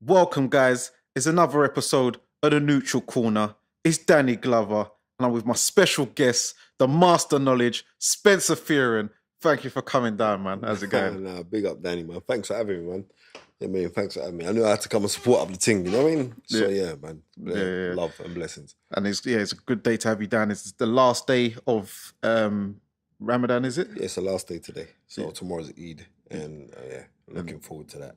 Welcome, guys. It's another episode of the Neutral Corner. It's Dani Glover, and I'm with my special guest, the master knowledge, Spencer Fearon. Thank you for coming down, man. How's it going? Nah, big up, Danny, man. Thanks for having me, man. Thanks for having me. I knew I had to come and support up the team, you know what I mean? So, man. Yeah. Love and blessings. And it's a good day to have you down. It's the last day of Ramadan, is it? Yeah, it's the last day today. So tomorrow's Eid. And looking forward to that.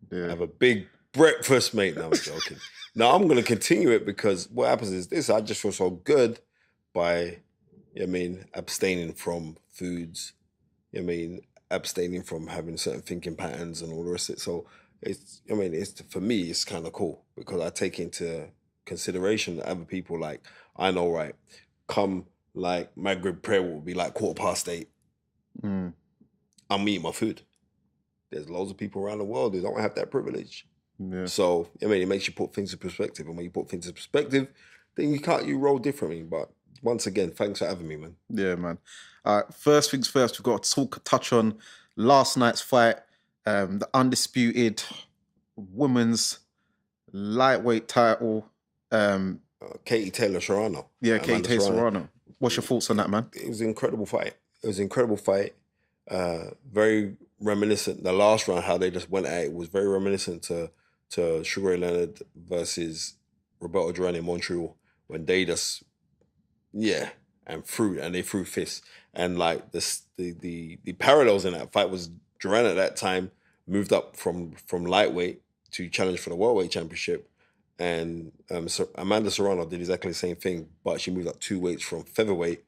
Yeah. I have a big breakfast, mate. No, I'm joking. Now, I'm going to continue it because what happens is this. I just feel so good by, abstaining from foods. Abstaining from having certain thinking patterns and all the rest of it. So for me, it's kind of cool because I take into consideration that other people, like, I know, right, come like Maghrib prayer will be like 8:15. I'm eating my food. There's loads of people around the world who don't have that privilege. Yeah. So, it makes you put things in perspective. And when you put things in perspective, then you roll differently. But once again, thanks for having me, man. Yeah, man. First things first, we've got to touch on last night's fight, the undisputed women's lightweight title. Katie Taylor Serrano. Yeah, Katie Taylor Serrano. What's your thoughts on that, man? It was an incredible fight. Very reminiscent. The last round, how they just went at it, was very reminiscent to Sugar Ray Leonard versus Roberto Duran in Montreal, when they just they threw fists. And like the parallels in that fight was Duran at that time moved up from lightweight to challenge for the welterweight championship, and Amanda Serrano did exactly the same thing, but she moved up 2 weights from featherweight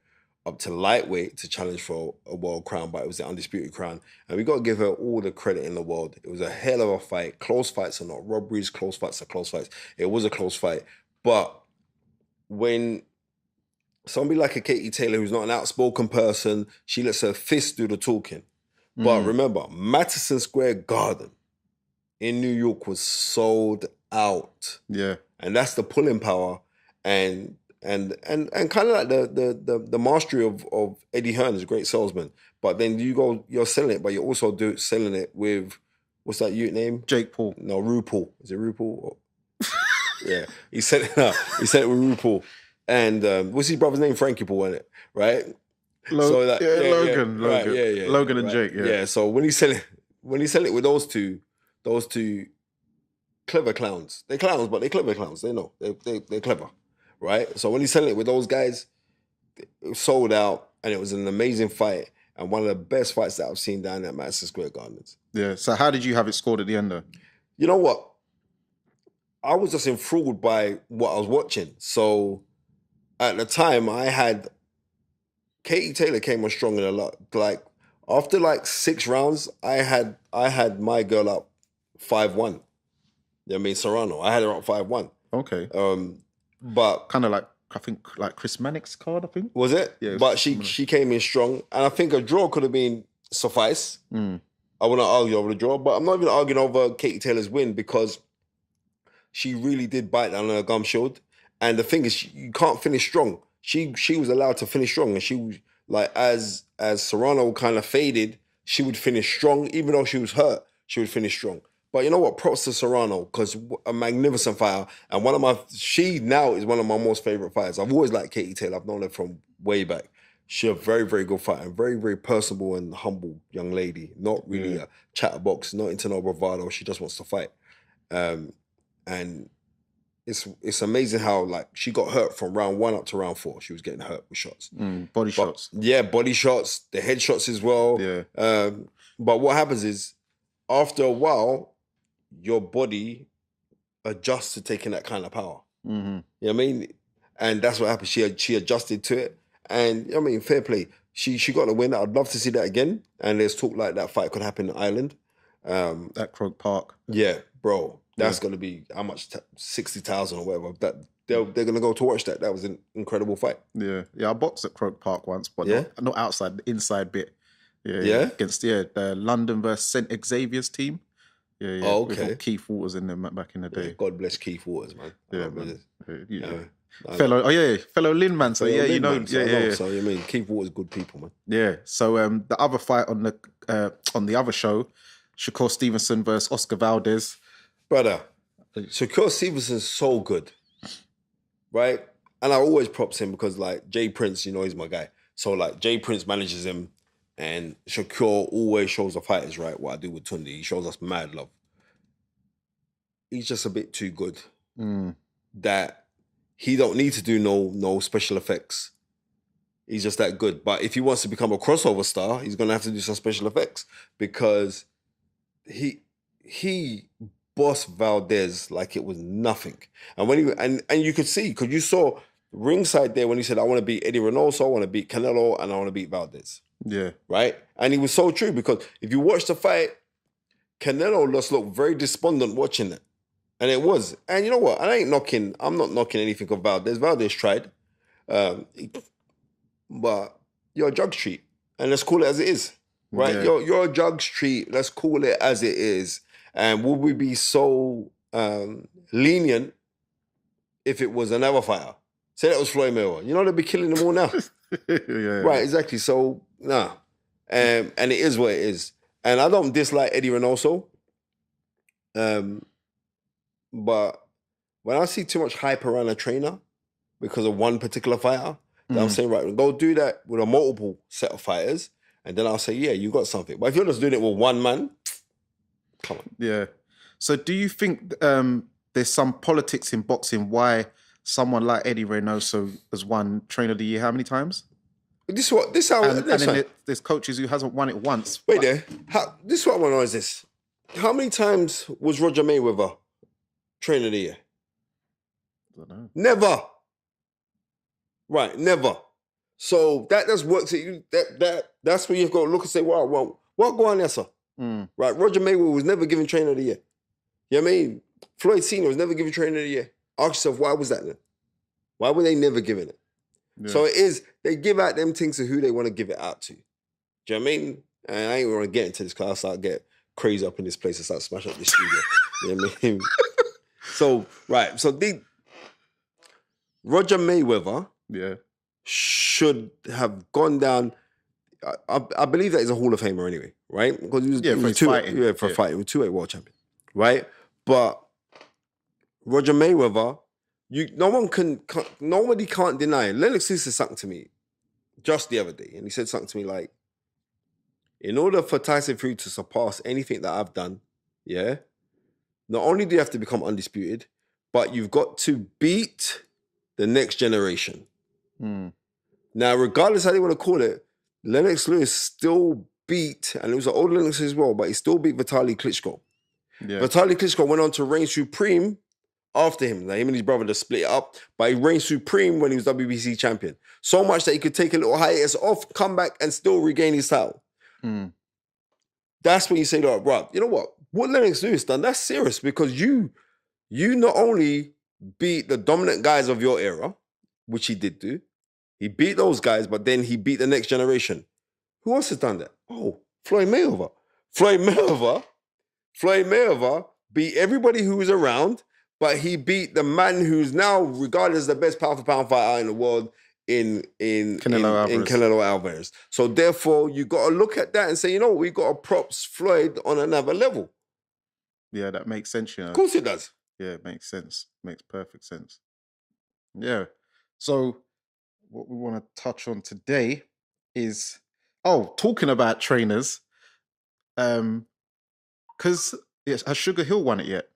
up to lightweight to challenge for a world crown, but it was the undisputed crown. And we got to give her all the credit in the world. It was a hell of a fight. Close fights are not robberies. Close fights are close fights. It was a close fight. But when somebody like a Katie Taylor, who's not an outspoken person, she lets her fist do the talking. But remember, Madison Square Garden in New York was sold out. Yeah. And that's the pulling power. And kind of like the mastery of Eddie Hearn is a great salesman. But then you're selling it, but you're also selling it with, what's that name? Jake Paul. No, RuPaul. Is it RuPaul? Yeah. He said it with RuPaul. And what's his brother's name? Frankie Paul, isn't it? Right? Logan. Right, Logan and Jake, yeah. Yeah, so when he sell it with those two clever clowns. They're clowns, but they're clever clowns. They know. They're clever. Right? So when he's selling it with those guys, it was sold out, and it was an amazing fight, and one of the best fights that I've seen down at Madison Square Gardens. Yeah. So how did you have it scored at the end, though? You know what? I was just enthralled by what I was watching. So at the time, I had Katie Taylor came on strong in a lot. Like after 6 rounds, I had my girl up 5-1. Serrano. I had her up 5-1. Okay. But kind of like, I think, like Chris Mannix card, I think. Was it? Yeah. But she came in strong. And I think a draw could have been suffice. I wouldn't argue over the draw, but I'm not even arguing over Katie Taylor's win because she really did bite down on her gum shield. And the thing is, you can't finish strong. She was allowed to finish strong. And she was as Serrano kind of faded, she would finish strong. Even though she was hurt, she would finish strong. But you know what? Props to Serrano, because a magnificent fighter. And she now is one of my most favorite fighters. I've always liked Katie Taylor. I've known her from way back. She's a very, very good fighter. Very, very personable and humble young lady. Not really a chatterbox, not into no bravado. She just wants to fight. And it's amazing how she got hurt from round 1 up to round 4. She was getting hurt with shots. Body shots. Yeah, body shots, the head shots as well. Yeah. But what happens is, after a while, your body adjusts to taking that kind of power. You know what I mean? And that's what happened. She adjusted to it. And fair play. She got a win. I'd love to see that again. And there's talk like that fight could happen in Ireland. At Croke Park. Yeah, bro. That's going to be how much? 60,000 or whatever. That they're going to go to watch that. That was an incredible fight. Yeah. I boxed at Croke Park once, but not outside, the inside bit. Yeah. Against the London versus St Xavier's team. Yeah. Oh, okay. With Keith Waters in them back in the day. Yeah, God bless Keith Waters, man. Yeah, man. Fellow Lynn man. So Fellow you Lynn, know, man. So Keith Waters, good people, man. Yeah. So the other fight on the other show, Shakur Stevenson versus Oscar Valdez. Brother, Shakur Stevenson's so good, right? And I always props him because like Jay Prince, he's my guy. So like Jay Prince manages him, and Shakur always shows the fighters right what I do with Tunde. He shows us mad love. He's just a bit too good that he don't need to do no special effects. He's just that good. But if he wants to become a crossover star, he's gonna have to do some special effects because he bossed Valdez like it was nothing. And when and you could see, because you saw ringside there when he said, I want to beat Eddie Reynoso, I want to beat Canelo, and I want to beat Valdez. Yeah. Right? And he was so true because if you watch the fight, Canelo just looked very despondent watching it. And it was. And you know what? I'm not knocking anything of Valdez. Valdez tried. But you're a drug street. And let's call it as it is. Right? Yeah. You're a drug street. Let's call it as it is. And would we be so lenient if it was another fighter? Say that was Floyd Mayweather. They'd be killing them all now. Yeah. Right, exactly. So, nah. And it is what it is. And I don't dislike Eddie Reynoso. But when I see too much hype around a trainer because of one particular fighter, then I'm saying, right, go do that with a multiple set of fighters. And then I'll say, yeah, you got something. But if you're just doing it with one man, come on. Yeah. So do you think there's some politics in boxing why someone like Eddie Reynoso has won Trainer of the Year how many times? There's coaches who hasn't won it once. Wait there. This is what I want to know is this. How many times was Roger Mayweather Trainer of the Year? I don't know. Never. Right, never. So that just works at you. That's where you've got to look and say, well, what go on there, sir? Right, Roger Mayweather was never given Trainer of the Year. You know what I mean? Floyd Senior was never given Trainer of the Year. Ask yourself, why was that then? Why were they never given it? Yeah. So it is, they give out them things to who they want to give it out to. Do you know what I mean? And I ain't want to get into this because I start get crazy up in this place and start smashing up this studio. You know what I mean? So, right. So Roger Mayweather should have gone down. I believe that he's a Hall of Famer anyway, right? Because he was fighting. Yeah, for fighting. He was 2-weight world champion, right? But Roger Mayweather, nobody can't deny it. Lennox Lewis said something to me just the other day, and he said something to me like, in order for Tyson Fury to surpass anything that I've done, not only do you have to become undisputed, but you've got to beat the next generation. Now, regardless how they want to call it, Lennox Lewis still beat, and it was an old Lennox as well, but he still beat Vitaly Klitschko. Yeah. Vitaly Klitschko went on to reign supreme after him. Now, him and his brother just split it up, but he reigned supreme when he was WBC champion. So much that he could take a little hiatus off, come back, and still regain his title. That's when you say, right, you know what Lennox Lewis done, that's serious because you not only beat the dominant guys of your era, which he did do, he beat those guys, but then he beat the next generation. Who else has done that? Oh, Floyd Mayweather. Floyd Mayweather beat everybody who was around, but he beat the man who's now regarded as the best pound-for-pound fighter in the world in Canelo Alvarez. So therefore, you got to look at that and say, we got to props Floyd on another level. Yeah, that makes sense, Of course it does. Yeah, it makes sense. Makes perfect sense. Yeah. So what we want to touch on today is, talking about trainers, because has Sugar Hill won it yet?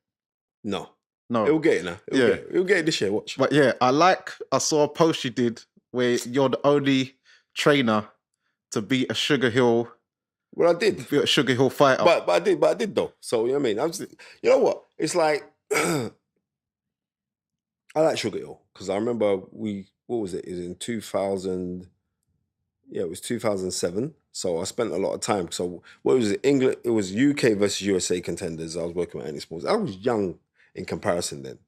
No. He'll get it now. He'll get it this year, watch. But I saw a post you did where you're the only trainer to beat a Sugar Hill. Well, I did. Beat a Sugar Hill fighter. But I did though. So, you know what I mean? I'm just, you know what? It's like, I like Sugar Hill because I remember what was it? It was in 2000. Yeah, it was 2007. So I spent a lot of time. So what was it? England? It was UK versus USA contenders. I was working with Andy Smalls. I was young in comparison then.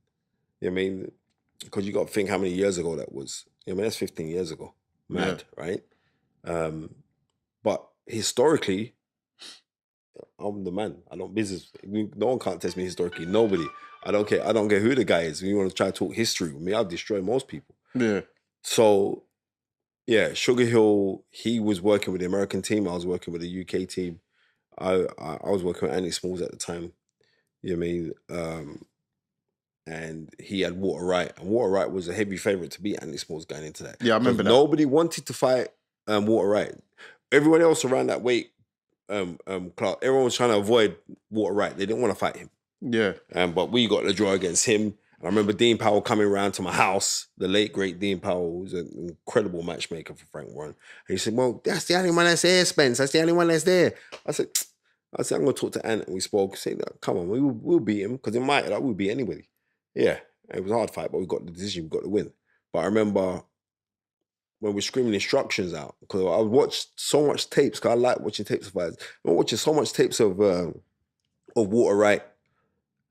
You know what I mean? Because you got to think how many years ago that was. You know what I mean? That's 15 years ago. Mad, right? But historically, I'm the man. I don't business. No one can't test me historically. Nobody. I don't care. I don't care who the guy is. When you want to try to talk history with me, I'll destroy most people. Yeah. So, yeah, Sugar Hill, he was working with the American team. I was working with the UK team. I was working with Andy Smalls at the time. You know what I mean? and he had Walter Wright, and Walter Wright was a heavy favorite to beat Anthony Smalls going into that. Yeah, I remember that. Nobody wanted to fight Walter Wright. Everyone else around that weight class, everyone was trying to avoid Walter Wright. They didn't want to fight him. Yeah. But we got the draw against him. I remember Dean Powell coming around to my house, the late, great Dean Powell, who was an incredible matchmaker for Frank Warren. And he said, well, that's the only one that's there, Spence. That's the only one that's there. I said, I'm going to talk to Ant. And we spoke. Say, come on, we'll beat him. Because in my head, we'll beat anybody. Yeah, it was a hard fight, but we got the decision. We got the win. But I remember when we're screaming instructions out, because I watched so much tapes, because I like watching tapes of fights. I watching so much tapes of Walter Wright,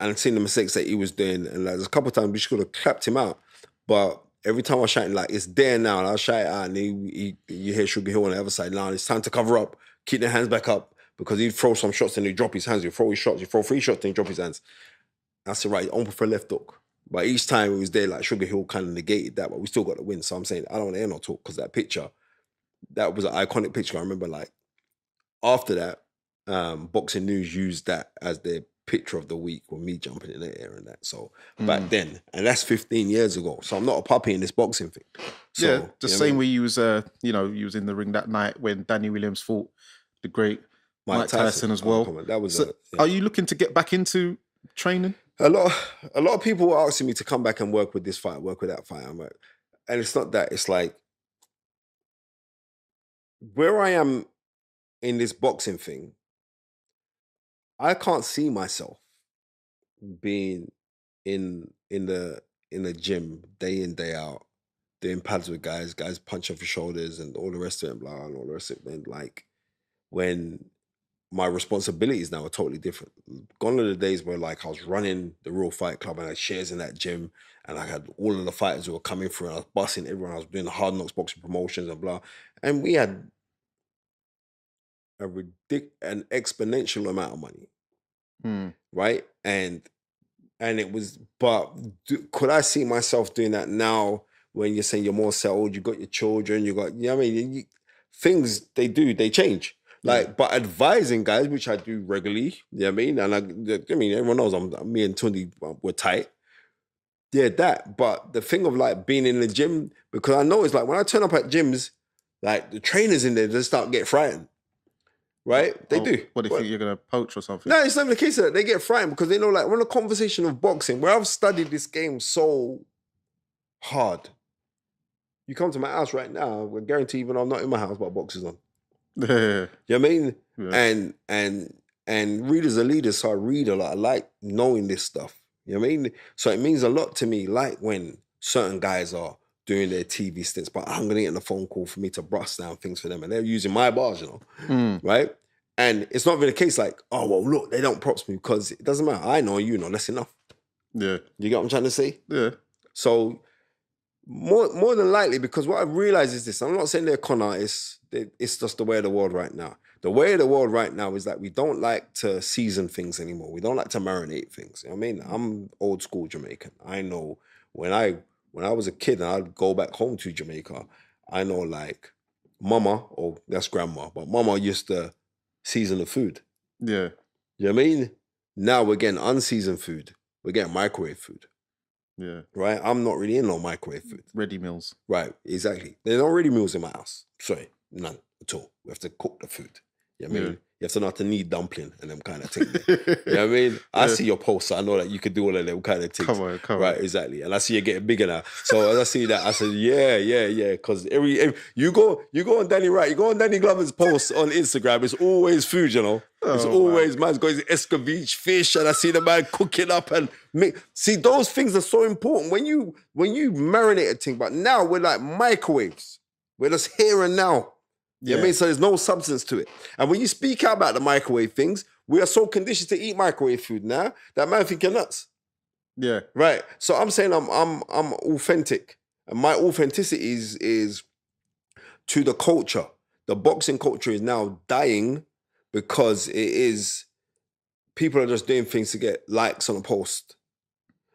and seeing the mistakes that he was doing. And like, there's a couple of times we should have clapped him out. But every time I was shouting, like, it's there now, and I'll shout it out, and you hear Sugar Hill on the other side, now it's time to cover up, keep their hands back up, because he'd throw some shots and he'd drop his hands. He'd throw his shots, he'd throw 3 shots and he'd drop his hands. I said, right, open for a left hook. But each time it was there, like, Sugar Hill kind of negated that, but we still got the win. So I'm saying, I don't want to hear no talk, because that picture, that was an iconic picture. I remember, like, after that, Boxing News used that as their picture of the week with me jumping in the air and that. So back then, and that's 15 years ago. So I'm not a puppy in this boxing thing. So, yeah, the same way you was, you was in the ring that night when Danny Williams fought the great Mike Tyson as well. That was. So are you looking to get back into training? A lot of people were asking me to come back and work with this fight, work with that fight. I'm like, and it's not that. It's like where I am in this boxing thing, I can't see myself being in the gym day in, day out, doing pads with guys punch off your shoulders and all the rest of it, blah, and all the rest of it. And like when my responsibilities now are totally different. Gone are the days where like I was running the Real Fight Club and I had shares in that gym and I had all of the fighters who were coming through and I was busting everyone. I was doing the Hard Knocks boxing promotions and blah. And we had an exponential amount of money, right? And it was, but could I see myself doing that now when you're saying you're more settled, you got your children, you got, you know what I mean? Things, they change. Like, but advising guys, which I do regularly, you know what I mean? And I mean, everyone knows me and Tunde were tight. Yeah, that. But the thing of like being in the gym, because I know it's like when I turn up at gyms, like the trainers in there, they start getting frightened. Right? They do. What, do you think you're going to poach or something? No, it's not the case of that. They get frightened because they know, like, we're in a conversation of boxing where I've studied this game so hard. You come to my house right now, I guarantee even though I'm not in my house, but boxes on. Yeah. You know what I mean? Yeah. And readers are leaders, so I read a lot. I like knowing this stuff. You know what I mean? So it means a lot to me, like when certain guys are doing their TV stints, but I'm going to get a phone call for me to bust down things for them. And they're using my bars, you know, right? And it's not really the case like, oh, well, look, they don't props me because it doesn't matter. I know, you know, that's enough. Yeah. You get what I'm trying to say? Yeah. So more than likely, because what I've realized is this, I'm not saying they're con artists, it's just the way of the world right now. The way of the world right now is that we don't like to season things anymore. We don't like to marinate things. You know what I mean? I'm old school Jamaican. I know when I was a kid and I'd go back home to Jamaica, I know like mama, or that's grandma, but mama used to season the food. Yeah. You know what I mean? Now we're getting unseasoned food. We're getting microwave food. Yeah. Right? I'm not really in no microwave food. Ready meals. Right, exactly. There's no ready meals in my house. Sorry, none at all. We have to cook the food. You know what I mean? You have to know how to knead dumpling and them kind of things. You know what I mean? I see your posts, so I know that you could do all of them kind of things. Come on. Right, exactly. And I see you getting bigger now. So as I see that, I said, yeah. Because every you go on you go on Danny Glover's posts on Instagram, it's always food, you know. It's always, man's got his escovitch fish, and I see the man cooking up and see, those things are so important. When you marinate a thing, but now we're like microwaves. We're just here and now. You know what I mean? So there's no substance to it. And when you speak out about the microwave things, we are so conditioned to eat microwave food now that man think you're nuts. Yeah. Right. So I'm saying I'm authentic. And my authenticity is to the culture. The boxing culture is now dying because people are just doing things to get likes on a post.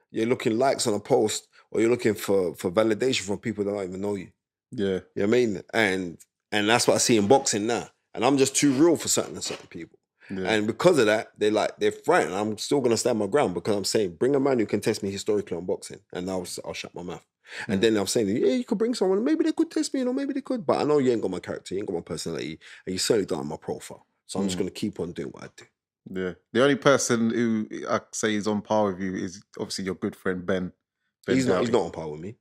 You're looking likes on a post, or you're looking for validation from people that don't even know you. Yeah. You know what I mean? And that's what I see in boxing now. And I'm just too real for certain people. Yeah. And because of that, they're frightened. I'm still gonna stand my ground because I'm saying, bring a man who can test me historically on boxing, and I'll shut my mouth. And then I'm saying, yeah, you could bring someone. Maybe they could test me, maybe they could. But I know you ain't got my character, you ain't got my personality, and you certainly don't have my profile. So I'm just gonna keep on doing what I do. Yeah. The only person who I say is on par with you is obviously your good friend Ben. He's not Dowdy. on par with me.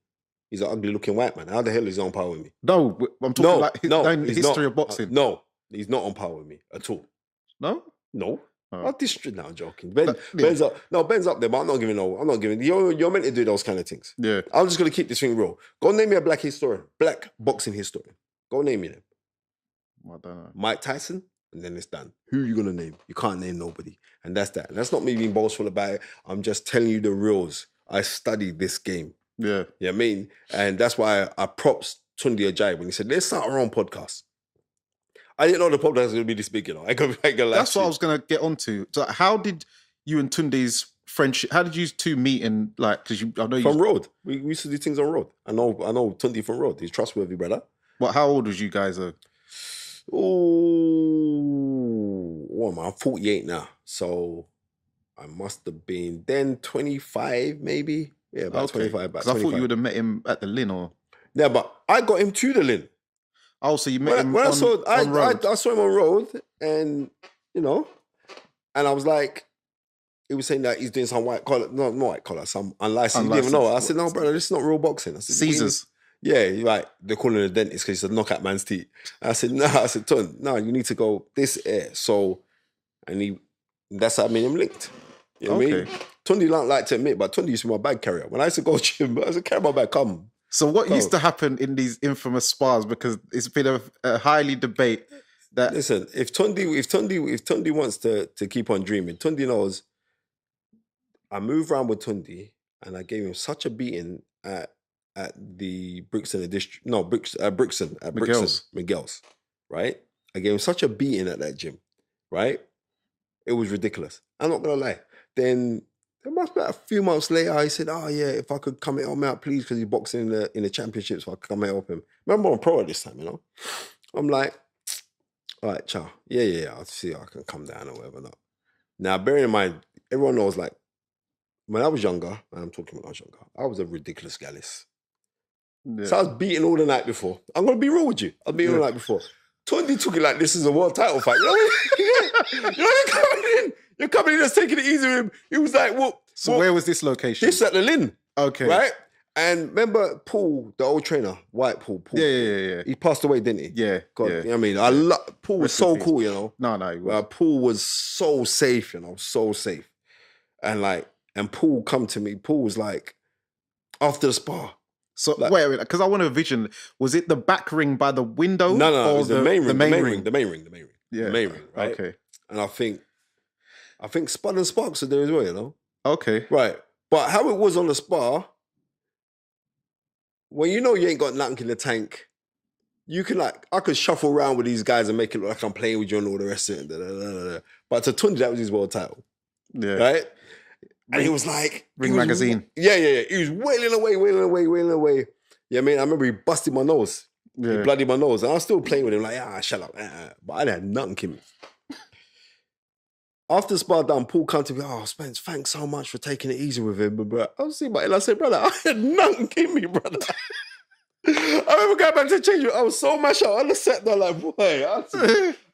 He's an ugly looking white man. How the hell is he on par with me? No, I'm talking like the he's history not. of boxing. No, he's not on par with me at all. No? No. Oh. I'm joking. Ben's up. No, Ben's up there, but I'm not giving. You're meant to do those kind of things. Yeah. I'm just gonna keep this thing real. Go name me a black boxing historian. Go name me them. I don't know. Mike Tyson, and then it's done. Who are you gonna name? You can't name nobody, and that's that. And that's not me being boastful about it. I'm just telling you the reals. I studied this game. Yeah. You know what I mean? And that's why I props Tunde Ajay when he said, let's start our own podcast. I didn't know the podcast was going to be this big, you know. That's what I was going to get onto. So how did you and Tunde's friendship, how did you two meet and like, because I know you... From road. We used to do things on road. I know Tunde from road. He's trustworthy, brother. How old was you guys? I'm 48 now. So I must have been then 25 maybe. Yeah, about 25. Because I thought you would have met him at the Lynn or... Yeah, but I got him to the Lynn. Oh, so you met him when on road? I saw him on road and, you know, and I was like, he was saying that he's doing some white collar, not white collar, some unlicensed. He didn't even know. I said, no, brother, this is not real boxing. I said, Caesars. Yeah, you're right. They're calling him a dentist because he's a knockout man's teeth. I said, no. I said, Ton, no, you need to go this air. So, and that's how I made him linked. You know what I mean? Tunde don't like to admit, but Tunde used to be my bag carrier. When I used to go gym, I said, carry my bag, come. So what used to happen in these infamous spars, because it's been a highly debate that... Listen, if Tunde wants to keep on dreaming, Tunde knows I moved around with Tunde and I gave him such a beating at the Brixton district. No, Brixton. At Miguel's, right? I gave him such a beating at that gym, right? It was ridiculous. I'm not gonna lie. Then it must be a few months later, he said, oh yeah, if I could come and help him out, please, because he's boxing in the championships, so I could come and help him. Remember, I'm pro at this time, you know? I'm like, all right, ciao. Yeah, I'll see if I can come down or whatever. Not. Now, bearing in mind, everyone knows, like, when I was younger, and I'm talking when I was younger, I was a ridiculous gallus. Yeah. So I was beating all the night before. I'm going to be real with you. I was beating all the night before. Tunde took it like this is a world title fight. You know what I mean? You're coming in just taking it easy with him. He was like, well... So where was this location? This at the Lynn. Okay. Right? And remember Paul, the old trainer, white Paul. Yeah. He passed away, didn't he? Yeah. God, yeah. You know what I mean? Paul was so cool, you know? No, he was. Paul was so safe, you know? So safe. And Paul come to me. Paul was like, after the spar. So wait, because I want to vision. Was it the back ring by the window? No, it was the main ring. The main ring. Yeah. The main ring, right? Okay. And I think Spud and Sparks are there as well, you know? Okay. Right. But how it was on the spar, when you know you ain't got nothing in the tank, you can I could shuffle around with these guys and make it look like I'm playing with you and all the rest of it. But to Tunde, that was his world title. Yeah. Right? And he was like... Ring magazine. Yeah. He was wailing away. You know what I mean? I remember he busted my nose. Yeah. He bloodied my nose. And I was still playing with him like, shut up. But I had nothing in me. After the spar done, Paul come to me, Spence, thanks so much for taking it easy with him. But I was seeing my I said, brother, I had nothing in me, brother. I remember going back to the change room. I was so mashed up. I just sat there like, boy,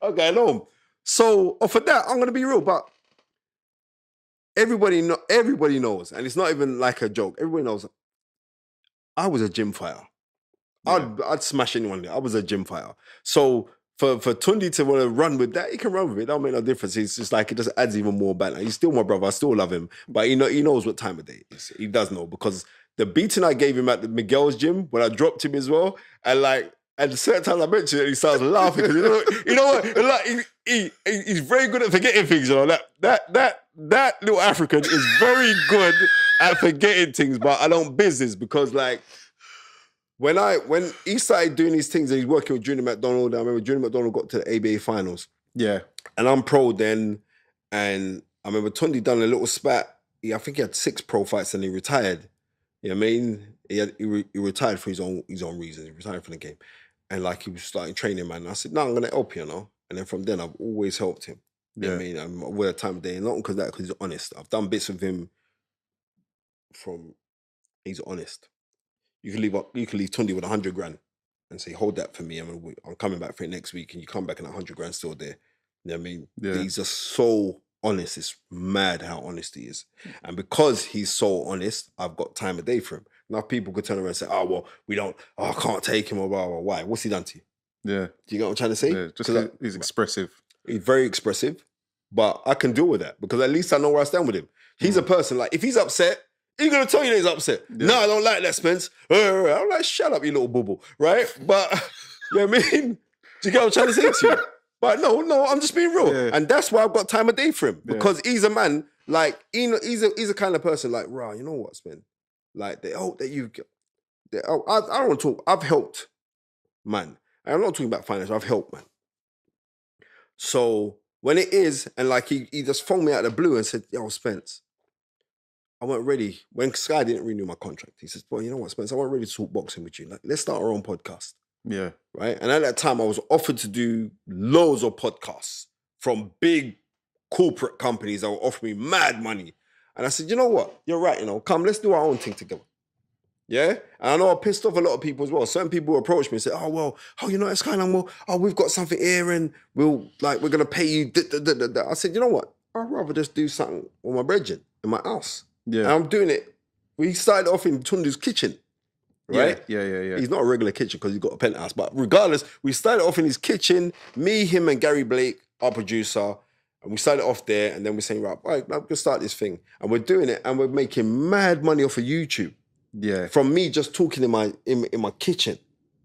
okay, no. So, for that, I'm going to be real, but everybody knows, and it's not even like a joke. Everybody knows I was a gym fighter. Yeah. I'd smash anyone there. I was a gym fighter. So for Tunde to want to run with that, he can run with it. That don't make no difference. It's just like it just adds even more banter. He's still my brother. I still love him, but he knows what time of day it is. He does know, because the beating I gave him at the Miguel's gym when I dropped him as well, and like at the certain time I mentioned it, he starts laughing because you know what? Like he's very good at forgetting things. You know that little African is very good at forgetting things, but I don't business because like when he started doing these things and he's working with Junior McDonald. I remember Junior McDonald got to the ABA finals. Yeah, and I'm pro then, and I remember Tunde done a little spat. I think he had 6 pro fights and he retired. You know what I mean? He retired for his own reasons. He retired from the game. And like he was starting training, man. And I said, no, I'm going to help you, you know? And then from then, I've always helped him. You know what I mean? And with a time of day, not because that, because he's honest. I've done bits with him he's honest. You can leave Tunde with 100 grand and say, hold that for me. I'm coming back for it next week, and you come back and 100 grand still there. You know what I mean? Yeah. He's just so honest. It's mad how honest he is. And because he's so honest, I've got time of day for him. Now people could turn around and say, oh, well, I can't take him, or blah, blah, why? What's he done to you? Yeah. Do you get what I'm trying to say? Yeah, just he's expressive. He's very expressive, but I can deal with that because at least I know where I stand with him. He's a person, like, if he's upset, he's going to tell you that he's upset. Yeah. No, I don't like that, Spence. I'm like, shut up, you little boo-boo, right? But, you know what I mean? Do you get what I'm trying to say to you? But no, I'm just being real. Yeah. And that's why I've got time of day for him. Because he's a man, like, he's a kind of person like, rah, you know what, Spence? Like, the help that you get. I don't want to talk. I've helped, man. And I'm not talking about finance. I've helped, man. So when it is, and like he just phoned me out of the blue and said, yo, Spence, I wasn't ready. When Sky didn't renew my contract, he says, well, you know what, Spence, I wasn't ready to talk boxing with you. Like, let's start our own podcast. Yeah. Right? And at that time, I was offered to do loads of podcasts from big corporate companies that were offering me mad money. And I said, you know what? You're right, come, let's do our own thing together. Yeah? And I know I pissed off a lot of people as well. Certain people approached me and said, you know, it's kind of, we've got something here and we're going to pay you. I said, you know what? I'd rather just do something with my brethren in my house. Yeah. And I'm doing it. We started off in Tunde's kitchen, right? Yeah. He's not a regular kitchen because he's got a penthouse. But regardless, we started off in his kitchen, me, him and Gary Blake, our producer. And we started off there and then we're saying, right, now we'll start this thing. And we're doing it and we're making mad money off of YouTube. Yeah. From me just talking in my kitchen.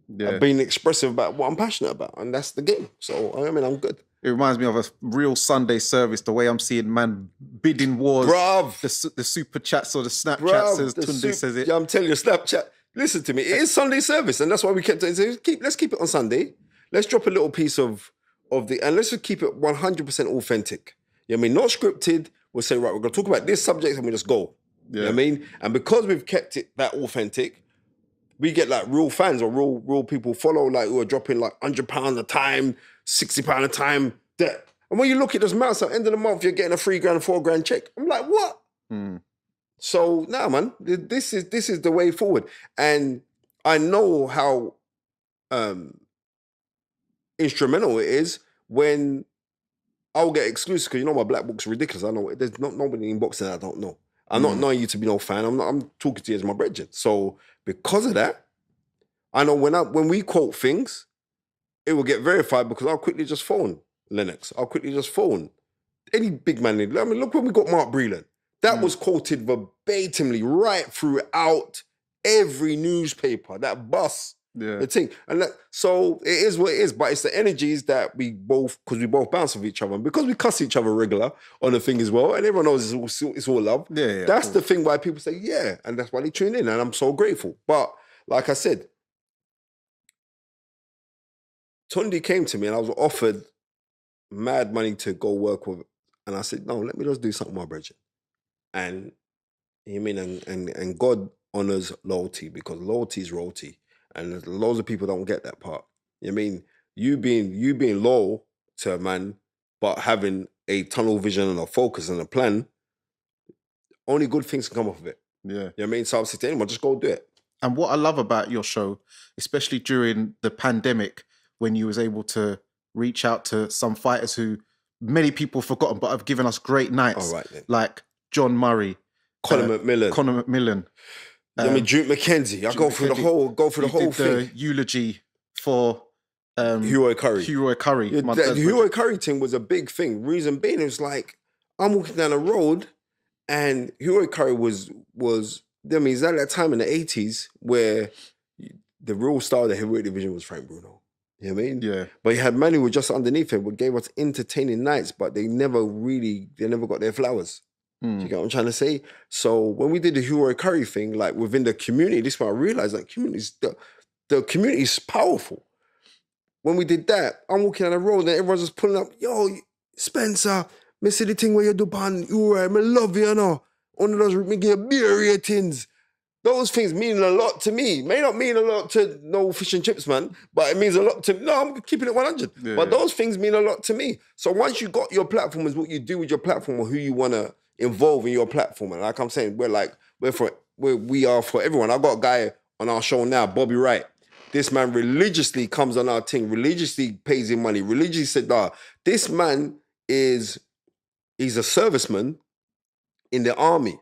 Yeah. Being expressive about what I'm passionate about. And that's the game. So, I mean, I'm good. It reminds me of a real Sunday service, the way I'm seeing man bidding wars. Bruv. The super chats or the Snapchats, as Tunde says it. Yeah, I'm telling you, Snapchat. Listen to me. It is Sunday service. And that's why we kept it. Let's keep it on Sunday. Let's drop a little piece of the, and let's just keep it 100% authentic. You know what I mean? Not scripted. We'll say, right, we're going to talk about this subject and we just go. Yeah. You know what I mean? And because we've kept it that authentic, we get like real fans or real people follow, like who are dropping like £100 a time, £60 a time. That. And when you look at those amounts at the end of the month, you're getting a £3,000, £4,000 check. I'm like, what? So nah, man, this is the way forward. And I know how instrumental it is when I'll get exclusive, because you know my black book's ridiculous. I know there's nobody in boxing I don't know. I'm not knowing you to be no fan. I'm talking to you as my brethren. So because of that, I know when we quote things, it will get verified because I'll quickly just phone Lennox. I'll quickly just phone any big man. I mean, look when we got Mark Breland. That was quoted verbatimly right throughout every newspaper. That bus. Yeah. The thing. And so it is what it is, but it's the energies that we both bounce off each other. And because we cuss each other regular on the thing as well, and everyone knows it's all love. Yeah, that's the thing why people say, yeah, and that's why they tune in, and I'm so grateful. But like I said, Tunde came to me and I was offered mad money to go work with, and I said, no, let me just do something with my brethren. And you mean, and God honors loyalty because loyalty is royalty. And loads of people don't get that part. You know what I mean? You being loyal to a man, but having a tunnel vision and a focus and a plan, only good things can come off of it. Yeah. You know what I mean? So I said to anyone, just go do it. And what I love about your show, especially during the pandemic, when you was able to reach out to some fighters who many people have forgotten, but have given us great nights. All right, then. Like John Murray. Conor McMillan. I mean, Duke McKenzie. I go through the whole thing. The eulogy for Hero Curry. Yeah, the Hero Curry thing was a big thing. Reason being, it was like, I'm walking down the road and Hero Curry was I mean, it's at that time in the 80s where the real star of the heavyweight division was Frank Bruno. You know what I mean? Yeah. But he had men who were just underneath him, who gave us entertaining nights, but they never got their flowers. Do you get what I'm trying to say? So when we did the Hero Curry thing, like within the community, this is when I realized like the community is powerful. When we did that, I'm walking down the road and everyone's just pulling up, yo, Spencer, me see the thing where you do pan, you right, me love you, you know. One of those, me give you beer ratings. those things mean a lot to me. May not mean a lot to no fish and chips, man, but it means a lot to me. No, I'm keeping it 100. Yeah, but those things mean a lot to me. So once you got your platform, is what you do with your platform or who you want to involve in your platform. And like I'm saying, we are for everyone. I got a guy on our show now, Bobby Wright. This man religiously comes on our thing, religiously pays him money, religiously said, this man he's a serviceman in the army.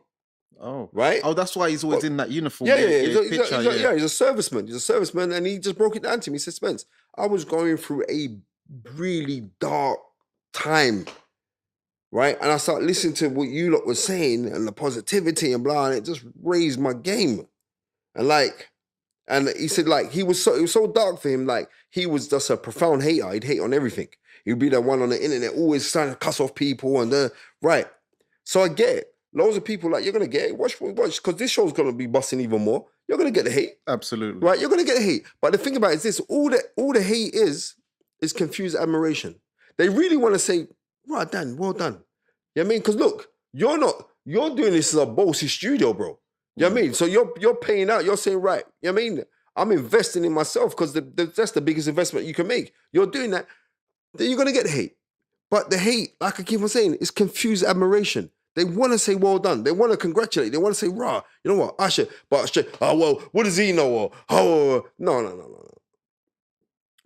Oh, right. Oh, that's why he's always in that uniform. Yeah, He's he's a serviceman. He's a serviceman, and he just broke it down to me. He said, Spence, I was going through a really dark time, right? And I started listening to what you lot were saying and the positivity and blah, and it just raised my game. And he said, like, it was so dark for him. Like, he was just a profound hater. He'd hate on everything. He'd be the one on the internet, always trying to cuss off people right. So I get it. Loads of people like, you're going to get it. Watch, because this show's going to be busting even more. You're going to get the hate. Absolutely. Right? You're going to get the hate. But the thing about it is this, all the hate is confused admiration. They really want to say, right, Dan, well done. You know what I mean? Because look, you're doing this as a bossy studio, bro. You know what I mean? So you're paying out. You're saying, right. You know what I mean? I'm investing in myself because that's the biggest investment you can make. You're doing that. Then you're going to get hate. But the hate, like I keep on saying, is confused admiration. They want to say, well done. They want to congratulate. They want to say, rah, you know what? Ajay, oh, well, what does he know? No.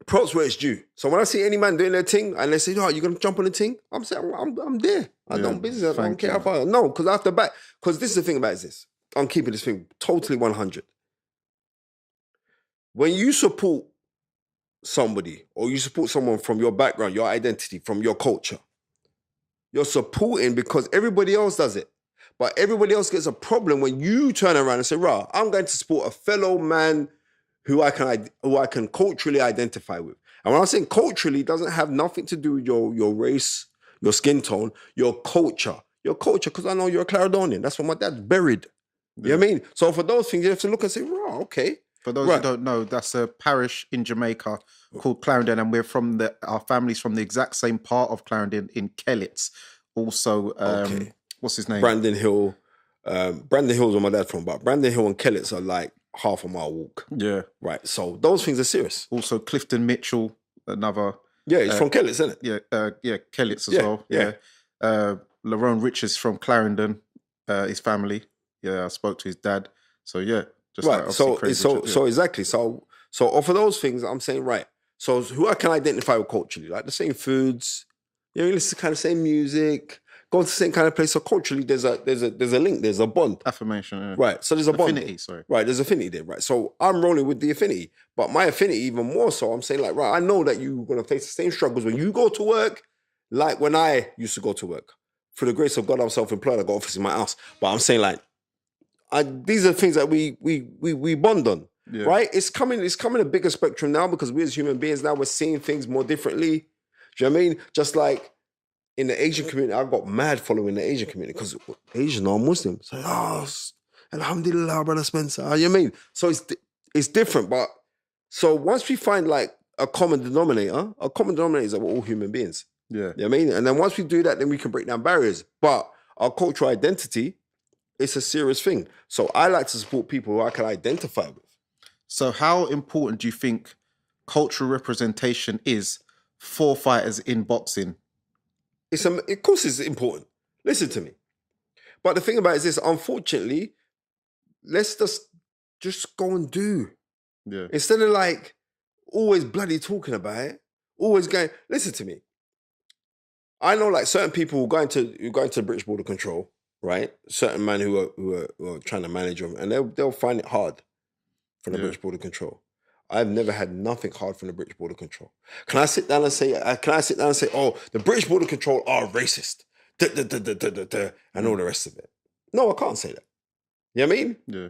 Props where it's due. So when I see any man doing their thing and they say, oh, you're going to jump on the thing? I'm saying, I'm there. I don't business. I don't care how far. No, because I have to back. Because this is the thing about this. I'm keeping this thing totally 100. When you support somebody or you support someone from your background, your identity, from your culture, you're supporting because everybody else does it. But everybody else gets a problem when you turn around and say, rah, I'm going to support a fellow man who I can culturally identify with. And when I'm saying culturally, it doesn't have nothing to do with your race, your skin tone, your culture. Your culture, because I know you're a Caledonian. That's where my dad's buried. You know what I mean? So for those things, you have to look and say, rah, okay. For those who don't know, that's a parish in Jamaica called Clarendon, and we're our family's from the exact same part of Clarendon in Kellits. Also, what's his name? Brandon Hill. Brandon Hill's where my dad's from, but Brandon Hill and Kellits are like half a mile walk. Yeah. Right. So those things are serious. Also, Clifton Mitchell, another. Yeah, he's from Kellits, isn't it? Yeah, Kellits as well. Yeah. Lerone Richards from Clarendon, his family. Yeah, I spoke to his dad. So yeah. Right. So exactly. So off of those things, I'm saying, right. So who I can identify with culturally, like the same foods, you know, listen to kind of same music, go to the same kind of place. So culturally, there's a link, there's a bond. Affirmation. Yeah. Right. So there's a bond. Affinity, sorry. Right, there's affinity there, right? So I'm rolling with the affinity. But my affinity even more so, I'm saying like, right, I know that you're gonna face the same struggles when you go to work, like when I used to go to work. For the grace of God, I'm self-employed, I got office in my house. But I'm saying like, these are things that we bond on, right? It's coming a bigger spectrum now because we as human beings now we're seeing things more differently. Do you know what I mean? Just like in the Asian community, I got mad following the Asian community because Asian are Muslims. Like, alhamdulillah, brother Spencer. You know what I mean? So it's different, but so once we find like a common denominator is that we're all human beings. Yeah. You know what I mean? And then once we do that, then we can break down barriers. But our cultural identity, it's a serious thing. So I like to support people who I can identify with. So how important do you think cultural representation is for fighters in boxing? Of course it's important. Listen to me. But the thing about it is this, unfortunately, let's just go and do. Yeah. Instead of like always bloody talking about it, always going, listen to me. I know like certain people who go into British border control, right? Certain men who are trying to manage them, and they'll find it hard from the British border control. I've never had nothing hard from the British border control. Can I sit down and say, oh, the British border control are racist, and all the rest of it? No, I can't say that. You know what I mean? Yeah.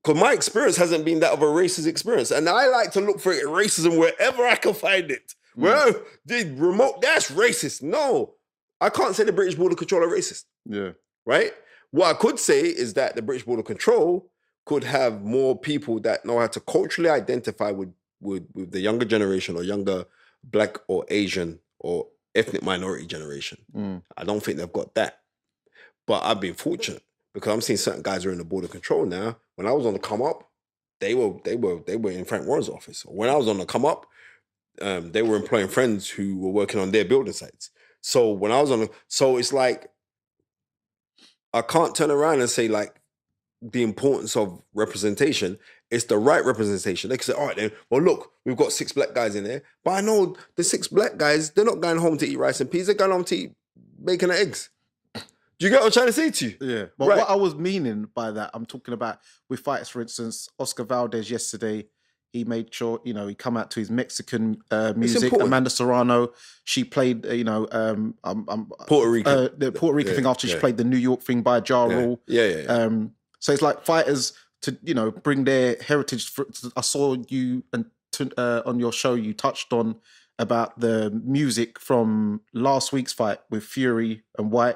Because my experience hasn't been that of a racist experience, and I like to look for racism wherever I can find it. Well, the remote, that's racist. No, I can't say the British border control are racist. Yeah. Right? What I could say is that the British border control could have more people that know how to culturally identify with the younger generation or younger Black or Asian or ethnic minority generation. I don't think they've got that. But I've been fortunate because I'm seeing certain guys are in the board of control now. When I was on the come up, they were in Frank Warren's office. When I was on the come up, they were employing friends who were working on their building sites. So when I was so it's like I can't turn around and say like the importance of representation. It's the right representation. They can say, all right then, well look, we've got 6 black guys in there, but I know the 6 black guys, they're not going home to eat rice and peas, they're going home to eat bacon and eggs. Do you get what I'm trying to say to you? Yeah. But what I was meaning by that, I'm talking about with fighters, for instance, Oscar Valdez yesterday, he made sure, he come out to his Mexican music. Amanda Serrano, she played, Puerto Rico. The Puerto Rico thing after she played the New York thing by Ja Rule. So it's like fighters to, bring their heritage. I saw you and on your show, you touched on about the music from last week's fight with Fury and White.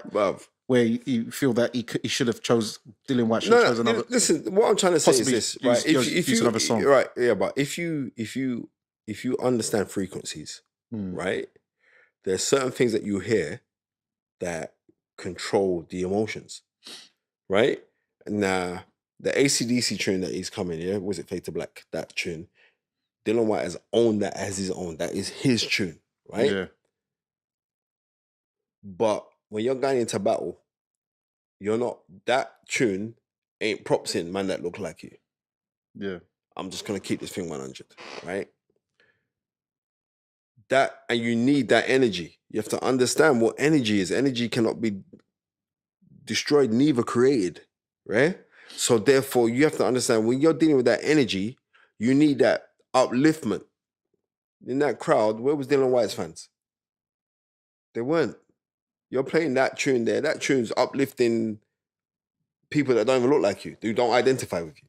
Where you feel that he should have Dillian White should have chosen another. Listen, what I'm trying to say is this, right? If you another song, right? Yeah, but if you understand frequencies, right? There's certain things that you hear that control the emotions, right? Now, the AC/DC tune that he's coming, was it Fade to Black? That tune, Dillian White has owned that as his own. That is his tune, right? Yeah. But when you're going into battle, you're not, that tune ain't props in man that look like you. Yeah. I'm just going to keep this thing 100, right? That, and you need that energy. You have to understand what energy is. Energy cannot be destroyed, neither created, right? So therefore, you have to understand when you're dealing with that energy, you need that upliftment. In that crowd, where was Dillian White's fans? They weren't. You're playing that tune there. That tune's uplifting people that don't even look like you, who don't identify with you.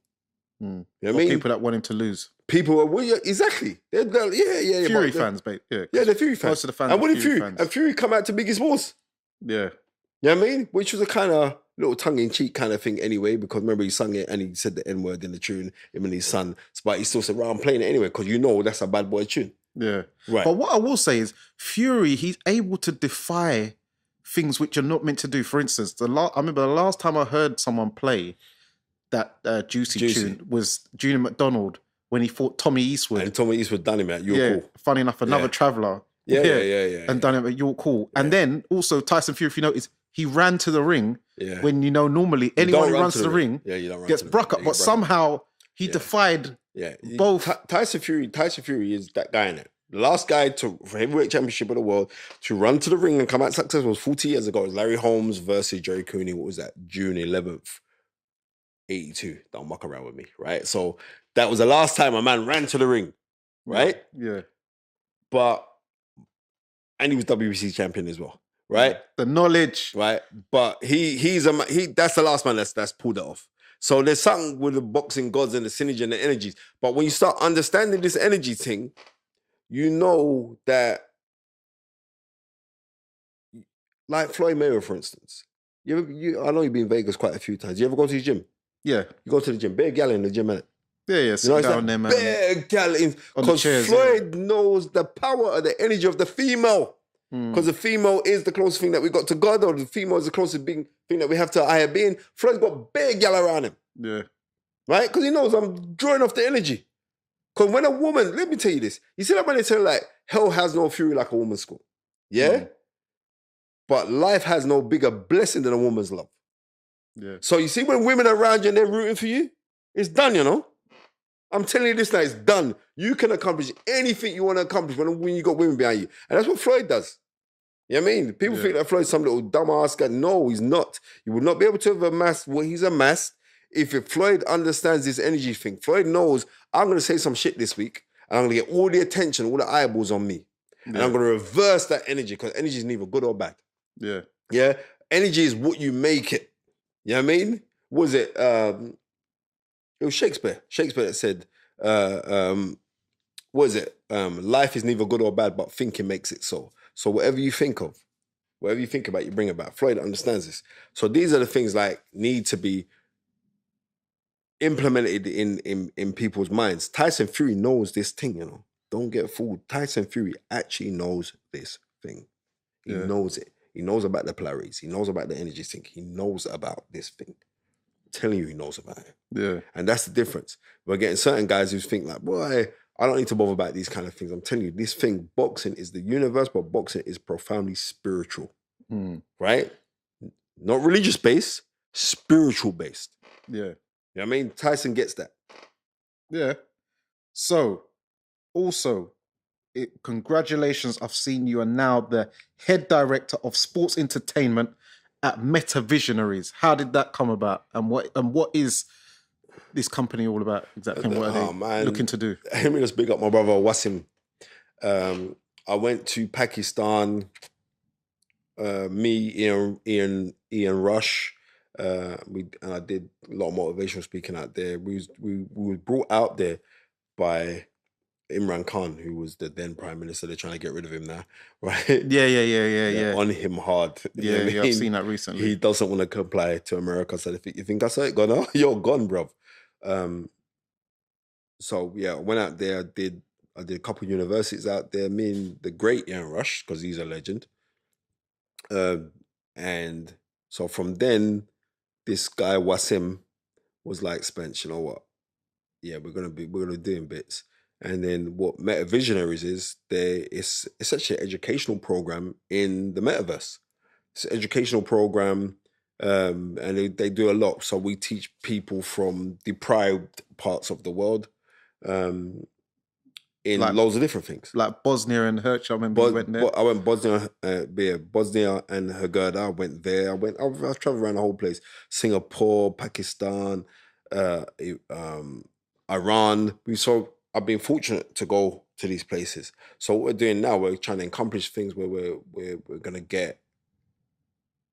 You know what I mean? People that want him to lose. People are, exactly. They're Fury fans, babe. Yeah, they're Fury fans. Most of the fans and are Fury Fury fans. fans. And Fury come out to Biggie Smalls. Yeah. You know what I mean? Which was a kind of little tongue-in-cheek kind of thing anyway, because remember he sung it and he said the N-word in the tune, him and his son. But he still said, right, I'm playing it anyway, because that's a bad boy tune. Yeah. Right. But what I will say is, Fury, he's able to defy things which you're not meant to do. For instance, I remember the last time I heard someone play that Juicy tune was Junior McDonald when he fought Tommy Eastwood. And Tommy Eastwood done him at York Hall. Funny enough, another traveller. And done him at York Hall. Yeah. And then also Tyson Fury, if you notice, he ran to the ring when normally anyone who runs to the ring gets bruck up. But somehow he defied both. Tyson Fury is that guy in it. The last guy for heavyweight championship of the world to run to the ring and come out successful was 40 years ago. It was Larry Holmes versus Jerry Cooney. What was that? June 11th, 82. Don't muck around with me, right? So that was the last time a man ran to the ring, right? Yeah. And he was WBC champion as well, right? The knowledge, right? But he's that's the last man that's pulled it off. So there's something with the boxing gods and the synergy and the energies. But when you start understanding this energy thing, you know that, like Floyd Mayweather, for instance. I know you've been in Vegas quite a few times. You ever go to the gym? Yeah. You go to the gym. Bare gal in the gym, innit? Yeah. Sit down there, man. Bare gal in. Because Floyd knows the power of the energy of the female. Because the female is the closest thing that we got to God, or the female is the closest thing that we have to a higher being. Floyd's got bare gal around him. Yeah. Right? Because he knows I'm drawing off the energy. Because when a woman, let me tell you this. You see that when they tell like, hell has no fury like a woman's scorn. Yeah? But life has no bigger blessing than a woman's love. Yeah. So you see when women are around you and they're rooting for you, it's done, I'm telling you this now, it's done. You can accomplish anything you want to accomplish when you got women behind you. And that's what Floyd does. You know what I mean? People think that Floyd's some little dumbass guy. No, he's not. You would not be able to have amassed what he's amassed if Floyd understands this energy thing. Floyd knows, I'm going to say some shit this week and I'm going to get all the attention, all the eyeballs on me. And I'm going to reverse that energy, because energy is neither good or bad. Yeah. Yeah? Energy is what you make it. You know what I mean? What was it? It was Shakespeare. Shakespeare that said, what is it? Life is neither good or bad, but thinking makes it so. So whatever you think of, whatever you think about, you bring about. Floyd understands this. So these are the things like need to be implemented in people's minds. Tyson Fury knows this thing, Don't get fooled. Tyson Fury actually knows this thing. He knows it. He knows about the polarities. He knows about the energy thing. He knows about this thing, telling you he knows about it. Yeah. And that's the difference. We're getting certain guys who think like, boy, I don't need to bother about these kind of things. I'm telling you, this thing, boxing is the universe, but boxing is profoundly spiritual, right? Not religious based, spiritual based. Yeah. You know what I mean? Tyson gets that. Yeah. So, also, congratulations. I've seen you are now the head director of sports entertainment at Metavisionaries. How did that come about? And what is this company all about exactly? And what are they looking to do? Let me just big up my brother Wasim. I went to Pakistan. Me, Ian Rush. And I did a lot of motivational speaking out there. We were brought out there by Imran Khan, who was the then Prime Minister. They're trying to get rid of him now, right? Yeah. On him hard. Yeah, I've seen that recently. He doesn't want to comply to America. So you think that's it? Gone? You're gone, bruv. So yeah, I went out there. I did a couple of universities out there. Me and the great Ian Rush, because he's a legend. And so from then, this guy Wasim was like, Spence, you know what? Yeah, we're gonna be doing bits. And then what Metavisionaries is, it's actually an educational program in the metaverse. It's an educational program, and they do a lot. So we teach people from deprived parts of the world, in Like- loads of different things. Like Bosnia and Herzegovina. I remember you went there. I went Bosnia and Herzegovina. I went there. I've traveled around the whole place. Singapore, Pakistan, Iran. I've been fortunate to go to these places. So what we're doing now, we're trying to accomplish things where we're gonna get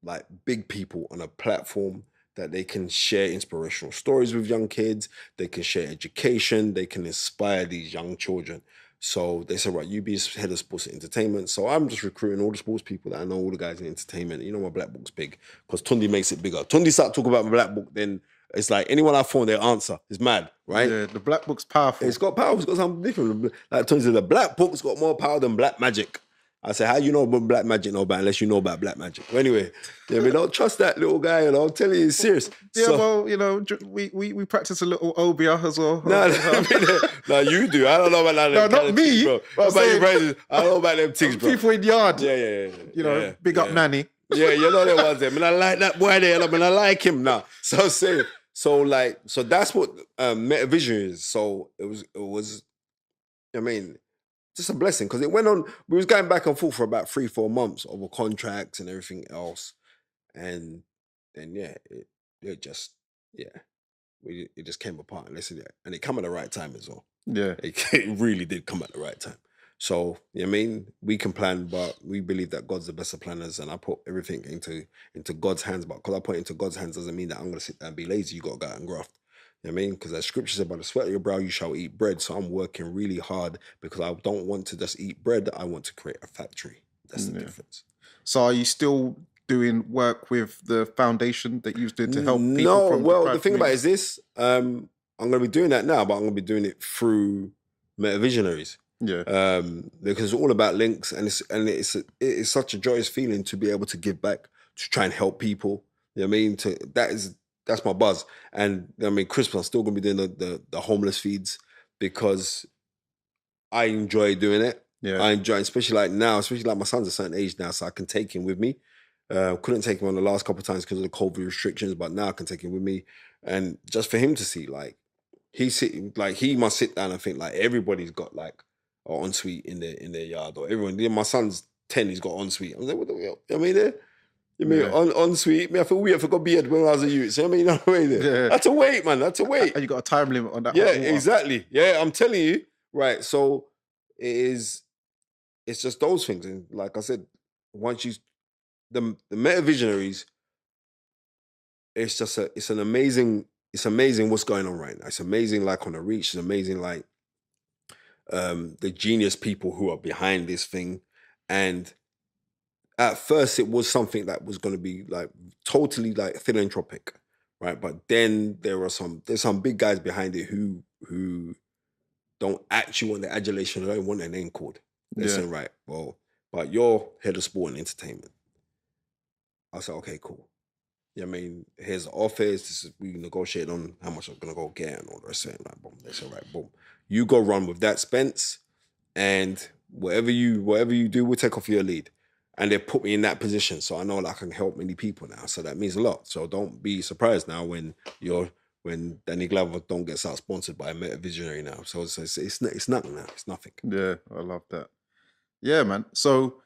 like big people on a platform that they can share inspirational stories with young kids. They can share education. They can inspire these young children. So they said, right, you be head of sports and entertainment. So I'm just recruiting all the sports people that I know, all the guys in entertainment. You know, my black book's big because Tunde makes it bigger. Tunde start talking about my black book, then it's like anyone I phone, they answer. It's mad, right? Yeah, the black book's powerful. It's got power. It's got something different. Like Tunde said, the black book's got more power than black magic. I say, how you know about black magic know about unless you know about black magic? Well, anyway, yeah, we don't trust that little guy, and I'm telling you, it's serious. Yeah, well, you know, we practice a little obia as well. No, you do. I don't know about that. No, not me. Bro. What about you, brothers? I don't know about them things, bro. People in yard. Yeah. You know, big up Nanny. Yeah, you know them ones there. I mean, I like that boy there. I mean, I like him now. So that's what Metavision is. So it was. I mean, just a blessing because it went on. We was going back and forth for about 3-4 months over contracts and everything else, and then it just came apart. And it came at the right time as well. Yeah, it really did come at the right time. So I mean, we can plan, but we believe that God's the best of planners, and I put everything into God's hands. But because I put it into God's hands doesn't mean that I'm going to sit there and be lazy. You got to go out and graft. You know what I mean? Because the scripture said, by the sweat of your brow you shall eat bread. So I'm working really hard because I don't want to just eat bread. I want to create a factory. That's the difference. So are you still doing work with the foundation that you used to help people? No, well, the thing about it is this. I'm going to be doing that now, but I'm going to be doing it through Metavisionaries. Yeah. Because it's all about links, and it's such a joyous feeling to be able to give back, to try and help people. You know what I mean? That's my buzz. And I mean, Christmas, I'm still going to be doing the homeless feeds because I enjoy doing it. Yeah. I enjoy, especially like my son's a certain age now, so I can take him with me. Couldn't take him on the last couple of times because of the COVID restrictions, but now I can take him with me. And just for him to see, like, he must sit down and think like everybody's got like an ensuite in their yard, or everyone. My son's 10, he's got ensuite. I was like, what the hell? I mean, there. You mean ensuite? I feel weird. I forgot beard when I was a youth. So I mean, you know what I mean? Yeah. That's a wait, man. That's a wait. And you got a time limit on that. Yeah, exactly. Yeah, I'm telling you. Right. So it's just those things. And like I said, once the Metavisionaries, it's amazing what's going on right now. It's amazing, like on the reach. It's amazing, like the genius people who are behind this thing. And at first, it was something that was going to be like totally like philanthropic, right? But then there's some big guys behind it who don't actually want the adulation. They don't want their name called. They're saying, right, well, but you're head of sport and entertainment. I said, okay, cool. I mean, here's the office. We negotiate on how much I'm gonna go get and all the rest of it. Like, boom, they say, right, boom. You go run with that, Spence, and whatever you do, we'll take off your lead. And they put me in that position, so I know I can help many people now. So that means a lot. So don't be surprised now when Dani Glover don't get sponsored by a Metavisionary now. So it's nothing now. It's nothing. Yeah, I love that. Yeah, man. So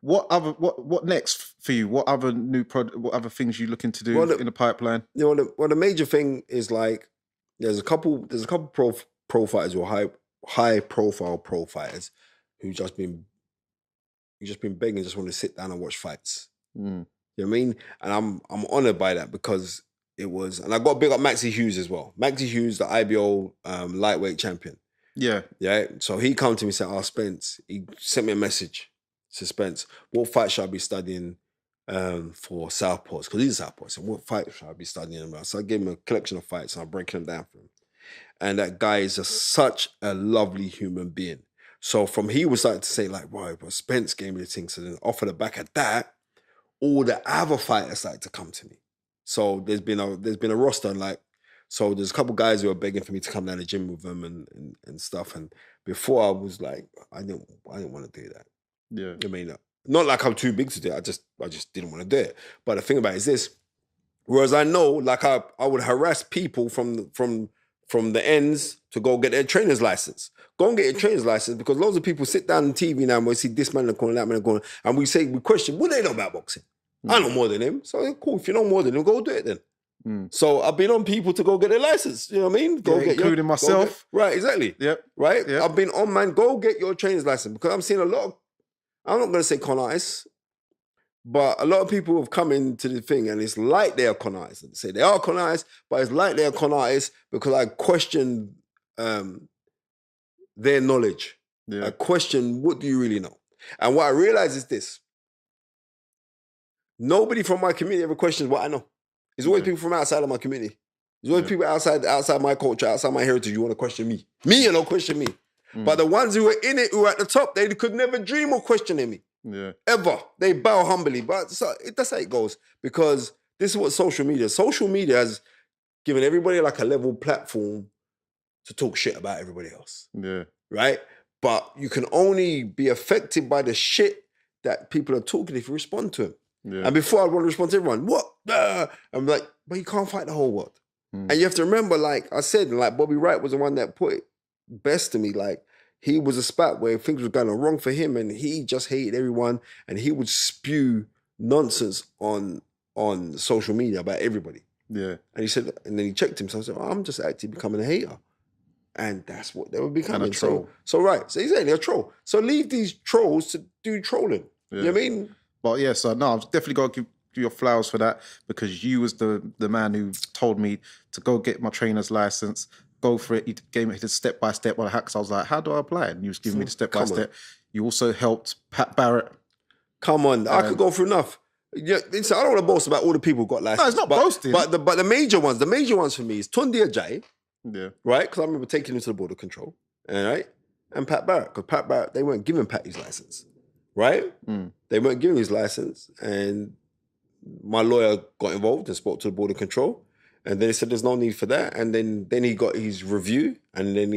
what next for you? What other what other things you looking to do in the pipeline? You know, the major thing is like there's a couple pro fighters or high profile pro fighters who just been begging, just want to sit down and watch fights. You know what I mean? And I'm honored by that because it was, and I got to big up Maxie Hughes as well. Maxie Hughes, the IBO lightweight champion. Yeah. So he come to me and said, Spence, he sent me a message. Said, Spence, what fight should I be studying for Southpaws? Because he's a Southpaw. So what fight should I be studying about? So I gave him a collection of fights and I'm breaking them down for him. And that guy is just such a lovely human being. So from he was starting to say like, right, but Spence gave me the thing. So then off of the back of that, all the other fighters started to come to me. So there's been a roster and like, so there's a couple guys who are begging for me to come down the gym with them and stuff. And before I was like, I didn't want to do that. Yeah. I mean, not like I'm too big to do it. I just didn't want to do it. But the thing about it is this, whereas I know like I would harass people from the ends to go get their trainer's license. Go and get your trainer's license because loads of people sit down on TV now and we see this man in the corner, that man in the corner, and we question, what do they know about boxing? I know more than him. So cool, if you know more than him, go do it then. So I've been on people to go get their license. You know what I mean? Including myself. Right, exactly. Yep. Right? Yep. I've been on, man, go get your trainer's license because I'm seeing a lot of, I'm not going to say con artists, but a lot of people have come into the thing and it's like they are con artists. They say they are con artists, but it's like they are con artists because I question their knowledge. Yeah. I question, what do you really know? And what I realize is this. Nobody from my community ever questions what I know. There's always people from outside of my community. There's always people outside my culture, outside my heritage, you want to question me. Me, you don't question me. But the ones who are in it, who are at the top, they could never dream of questioning me. Yeah. Ever. They bow humbly. But that's how it goes. Because this is what social media has given everybody like a level platform to talk shit about everybody else. Yeah. Right? But you can only be affected by the shit that people are talking if you respond to them. Yeah. And before I want to respond to everyone, what? I'm like, but you can't fight the whole world. And you have to remember, like I said, like Bobby Wright was the one that put it best to me. Like he was a spot where things were going wrong for him and he just hated everyone and he would spew nonsense on social media about everybody. Yeah. And he said, and then he checked himself and said, I'm just actually becoming a hater. And that's what they were becoming. And a troll. So right. So he's saying they're a troll. So leave these trolls to do trolling. Yeah. You know what I mean? But yeah, so no, I've definitely got to give you your flowers for that because you was the man who told me to go get my trainer's license, go for it. He gave me the step-by-step on hacks. I was like, how do I apply it? And you was giving me the step-by-step. You also helped Pat Barrett. Come on, I could go through enough. Yeah, I don't want to boast about all the people who got license. No, it's not boasting. But the major ones for me is Tunde Ajay. Yeah. Right? Because I remember taking him to the border control. All right? And Pat Barrett. Because Pat Barrett, they weren't giving Pat his license. Right? They weren't giving his license. And my lawyer got involved and spoke to the border control. And then he said there's no need for that. And then he got his review. And then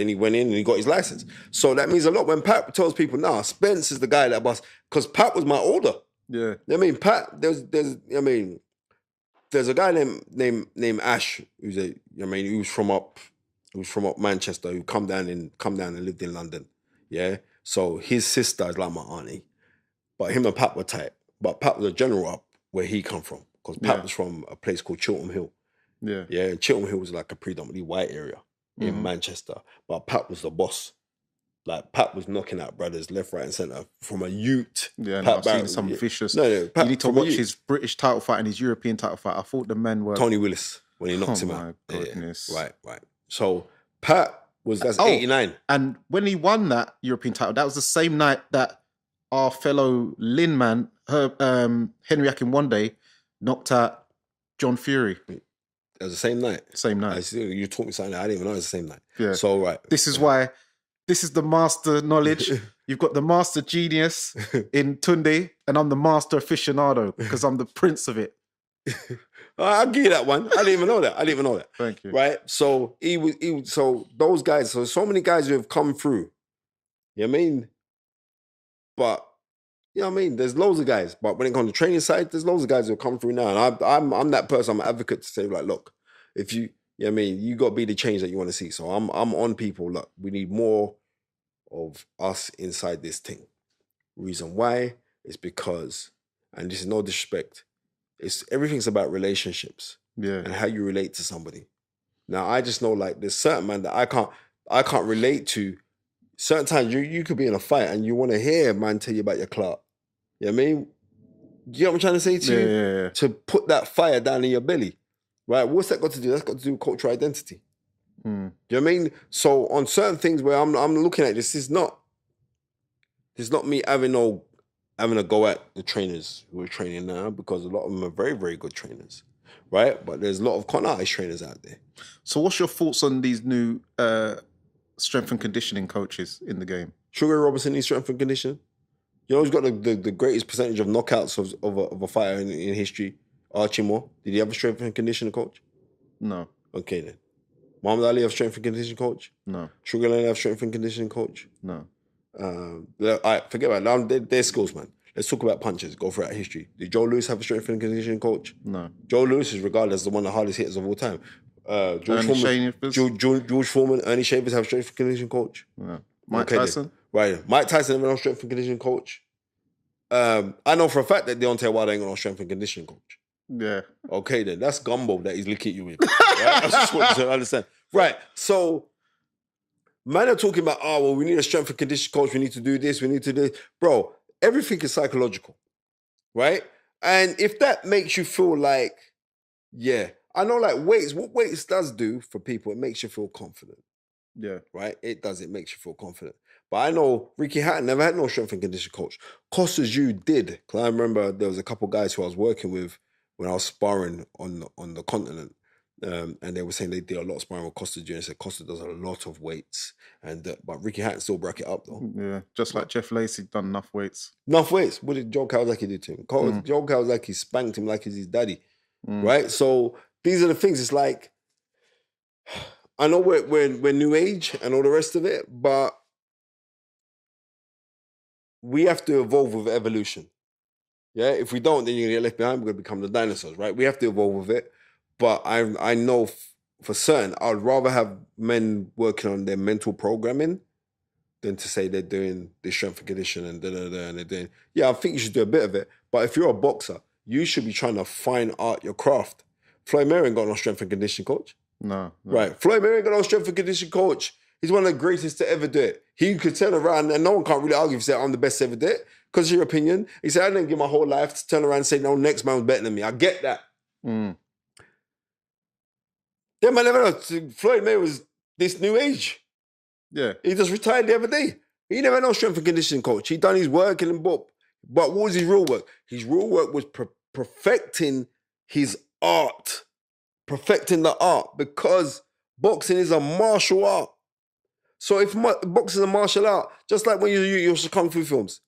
he went in and he got his license. So that means a lot. When Pat tells people, nah, Spence is the guy that bust. Because Pat was my older. Yeah. I mean, Pat, there's a guy named Ash, he was from up Manchester, who come down and lived in London. Yeah. So his sister is like my auntie. But him and Pat were tight. But Pat was a general up where he come from. Because Pat was from a place called Chiltern Hill. Yeah. Yeah. And Chiltern Hill was like a predominantly white area in Manchester. But Pat was the boss. Like, Pat was knocking out brothers left, right, and centre from a ute. Yeah, I've seen some vicious. No, Pat, you need to watch his British title fight and his European title fight. I thought the men were... Tony Willis, when he knocked him out. Oh, my goodness. Yeah. Right. So, Pat that's 89. And when he won that European title, that was the same night that our fellow Lin man, Henry Akinwande, knocked out John Fury. It was the same night? Same night. You taught me something I didn't even know it was the same night. Yeah. So, right. This is why... This is the master knowledge. You've got the master genius in Tunde, and I'm the master aficionado because I'm the prince of it. I'll give you that one. I didn't even know that. Thank you. Right? So so those guys, so many guys who have come through. You know what I mean? But you know what I mean? There's loads of guys. But when it comes to training side, there's loads of guys who have come through now. And I'm that person, I'm an advocate to say, like, look, if you know what I mean, you got to be the change that you want to see. So I'm on people, look, we need more of us inside this thing. Reason why is because, and this is no disrespect, everything's about relationships and how you relate to somebody. Now I just know, like, there's certain man that I can't relate to. Certain times you could be in a fight and you want to hear a man tell you about your clout. You know what I mean? Do you know what I'm trying to say to you? Yeah. To put that fire down in your belly. Right? What's that got to do? That's got to do with cultural identity. Do you know what I mean? So on certain things where I'm looking at this, it's not me having a go at the trainers who are training now, because a lot of them are very, very good trainers. Right? But there's a lot of con artist trainers out there. So what's your thoughts on these new strength and conditioning coaches in the game? Sugar Ray Robinson needs strength and conditioning. You know who's got the greatest percentage of knockouts of a fighter in history? Archie Moore. Did he have a strength and conditioning coach? No. Okay then. Muhammad Ali have strength and conditioning coach? No. Sugar Lane have strength and conditioning coach? No. All right, forget about it. They're skills, man. Let's talk about punches. Go through that history. Did Joe Louis have a strength and conditioning coach? No. Joe Louis is regarded as the one of the hardest hitters of all time. George Foreman, Ernie Shavers have a strength and conditioning coach? No. Mike Tyson? Right. Mike Tyson never had a strength and conditioning coach. I know for a fact that Deontay Wilder ain't got no strength and conditioning coach. Yeah. Okay then, that's gumbo that he's licking you with. Right? That's just what you understand. Right. So, man are talking about, oh, well, we need a strength and conditioning coach. We need to do this. We need to do this. Bro, everything is psychological. Right? And if that makes you feel like, yeah, I know, like, what weights does do for people, it makes you feel confident. Yeah. Right? It does. It makes you feel confident. But I know Ricky Hatton never had no strength and conditioning coach. Costas, you did. Because I remember there was a couple guys who I was working with when I was sparring on the continent. And they were saying they did a lot of sparring with Costa Jr. They said Costa does a lot of weights. But Ricky Hatton still broke it up, though. Yeah. Just like Jeff Lacey done enough weights. Enough weights. What did Joe Kawasaki do to him? Joe Kawasaki spanked him like he's his daddy. Right? So these are the things. It's like, I know we're new age and all the rest of it, but we have to evolve with evolution. Yeah, if we don't, then you're gonna get left behind. We're gonna become the dinosaurs, right? We have to evolve with it. But I know for certain, I'd rather have men working on their mental programming than to say they're doing this strength and conditioning and and they're doing. Yeah, I think you should do a bit of it. But if you're a boxer, you should be trying to fine art your craft. Floyd Mayweather ain't got no strength and conditioning coach. No. Right. Floyd Mayweather ain't got no strength and conditioning coach. He's one of the greatest to ever do it. He could turn around, and no one can't really argue if he said, I'm the best to ever do it, because of your opinion. He said, I didn't give my whole life to turn around and say, no, next man was better than me. I get that. Then man never know. Floyd Mayweather was this new age. Yeah. He just retired the other day. He never had no strength and conditioning coach. He done his work and but what was his real work? His real work was perfecting his art. Perfecting the art, because boxing is a martial art. So if boxing is a martial art, just like when you watch the Kung Fu films.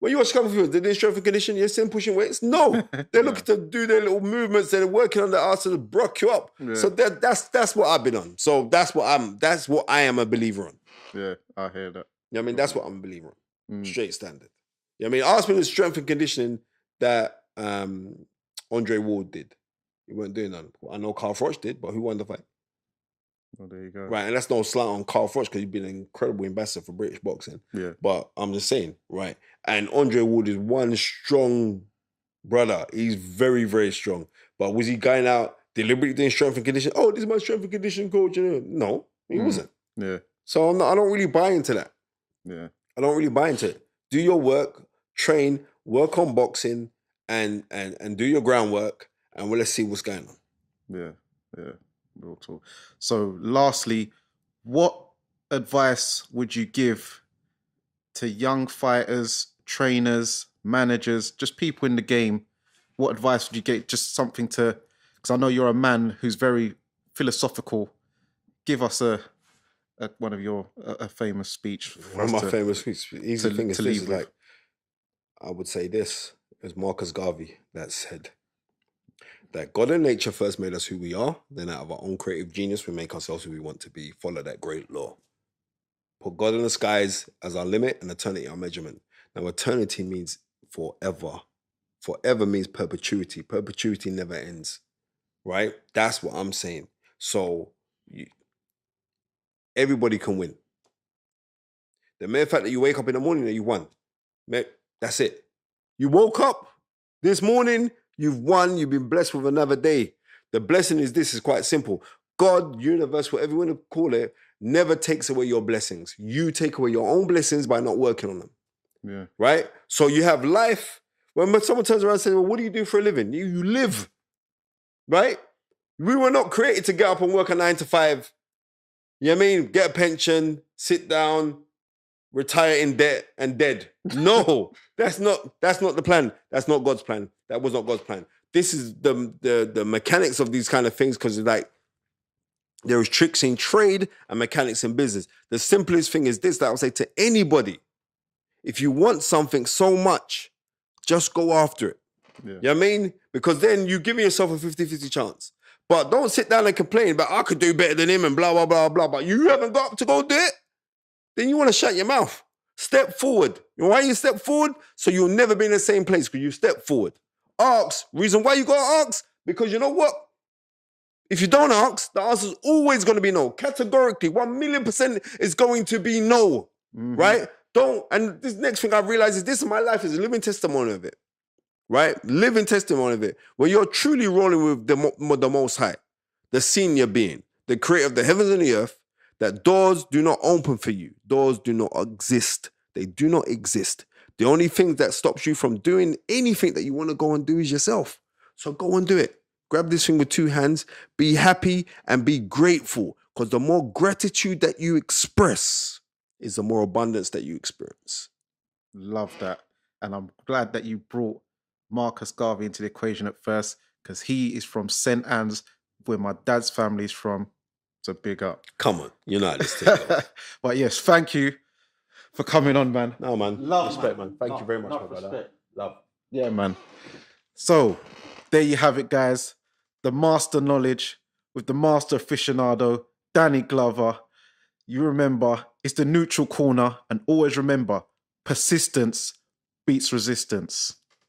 When you watch Kung Fu films, they do strength and conditioning, you're still pushing weights? No. They're looking to do their little movements, they're working on their arse to broke you up. Yeah. So that's what I've been on. So that's what I am a believer on. Yeah, I hear that. You know what I mean? That's what I'm a believer on. Straight standard. You know what I mean? Ask me the strength and conditioning that Andre Ward did. He weren't doing none. I know Carl Froch did, but who won the fight? Oh, there you go. Right, and that's no slight on Carl Froch, because he's been an incredible ambassador for British boxing. Yeah. But I'm just saying, right? And Andre Ward is one strong brother. He's very, very strong. But was he going out deliberately doing strength and conditioning? Oh, this is my strength and conditioning coach. No, he wasn't. Yeah. So I don't really buy into that. Yeah. I don't really buy into it. Do your work, train, work on boxing, and do your groundwork. And let's see what's going on. Yeah. Real talk. So lastly, what advice would you give to young fighters, trainers, managers, just people in the game? What advice would you get? Just something to, because I know you're a man who's very philosophical. Give us one of your a famous speech. One of my famous speeches. Easy thing is this, like, I would say this. It was Marcus Garvey that said, That God and nature first made us who we are, then out of our own creative genius, we make ourselves who we want to be. Follow that great law. Put God in the skies as our limit and eternity our measurement. Now, eternity means forever. Forever means perpetuity. Perpetuity never ends, right? That's what I'm saying. So everybody can win. The mere fact that you wake up in the morning and you won, that's it. You woke up this morning, you've won, you've been blessed with another day. The blessing is this, is quite simple. God, universe, whatever you want to call it, never takes away your blessings. You take away your own blessings by not working on them. Yeah. Right? So you have life. When someone turns around and says, well, what do you do for a living? You live. Right? We were not created to get up and work a 9 to 5. You know what I mean? Get a pension, sit down, retire in debt and dead. No, that's not the plan. That's not God's plan. That was not God's plan. This is the mechanics of these kind of things, because like there is tricks in trade and mechanics in business. The simplest thing is this, that I would say to anybody: if you want something so much, just go after it. Yeah. You know what I mean? Because then you give yourself a 50-50 chance. But don't sit down and complain about, I could do better than him and blah, blah, blah, blah, but you haven't got up to go do it. Then you want to shut your mouth. Step forward. You know why you step forward? So you'll never be in the same place, because you step forward. Ask. Reason why you got to ask? Because you know what? If you don't ask, the answer's always going to be no. Categorically, 1,000,000% is going to be no. Mm-hmm. Right? And this next thing I realize is this in my life is a living testimony of it. Right? Living testimony of it. When you're truly rolling with the Most High, the senior being, the creator of the heavens and the earth, that doors do not open for you. Doors do not exist. They do not exist. The only thing that stops you from doing anything that you want to go and do is yourself. So go and do it. Grab this thing with 2 hands. Be happy and be grateful, because the more gratitude that you express is the more abundance that you experience. Love that. And I'm glad that you brought Marcus Garvey into the equation at first, because he is from St. Anne's, where my dad's family is from. So big up. Come on, you're not this thing. But yes, thank you for coming on, man. No, man. Love, respect, man. Thank you very much, my brother. Love. Yeah, man. So there you have it, guys. The master knowledge with the master aficionado, Dani Glover. You remember, it's the neutral corner, and always remember, persistence beats resistance.